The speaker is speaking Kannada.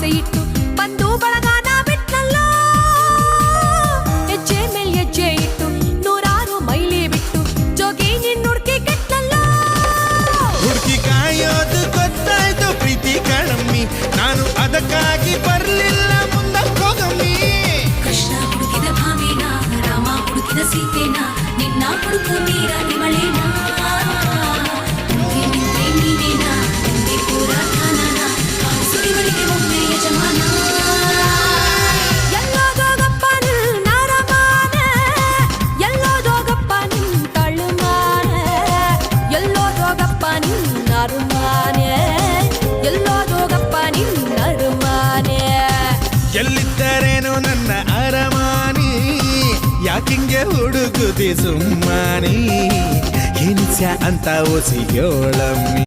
ಆಸೆ ಇಟ್ಟು ಬಂದು ಬಳಗಾನ ಬಿಟ್ನಲ್ಲ ಹೆಜ್ಜೆ ಮೇಲ್ ಹೆಜ್ಜೆ ಇಟ್ಟು ನೂರಾರು ಮೈಲಿ ಬಿಟ್ಟು ಜೋಗಿ ನಿನ್ ಹುಡ್ಕಿ ಕೆಟ್ನಲ್ಲ ಹುಡುಕಿ ಕಾಯೋದು ಗೊತ್ತಾಯ್ತು ಪ್ರೀತಿ ಕಣಮ್ಮಿ ನಾನು ಅದಕ್ಕಾಗಿ ಬರ್ಲಿಲ್ಲ ಮುಂದಕ್ಕೋಗಮ್ಮಿ ಕೃಷ್ಣ ಹುಡುಕಿದ ಭಾಮಿನ ರಾಮ ಹುಡುಕಿದ ಸೀತೆನ ನಿನ್ನ ಹುಡುಕು ನೀರ ನಿಮಳೇನ ನೀನೇನ ನಿಂದೆ ಪುರಾತನನ ಸುರಿವಳಿಗೆ ಒಮ್ಮೆ ಯಜಮಾನ ಎಲ್ಲೋದೋಗಪ್ಪ ನಿನ್ನ ಅರಮಾನ ಎಲ್ಲೋದೋಗಪ್ಪ ನಿನ್ ತಳ್ಳುಮಾನ ಎಲ್ಲೋದೋಗಪ್ಪ ನಿನ್ನ ಅರಮಾನೆ ಎಲ್ಲೋದೋಗಪ್ಪ ನಿನ್ನ ಅರಮಾನೆ ಎಲ್ಲಿದ್ದರೇನು ನನ್ನ ಅರಮಾನಿ ಯಾಕಿಂಗೆ ಹುಡುಗುದಿ ಸುಮ್ಮನಿ ಹಿಂಸೆ ಅಂತ ಒಸಿಯೋಳಮ್ಮಿ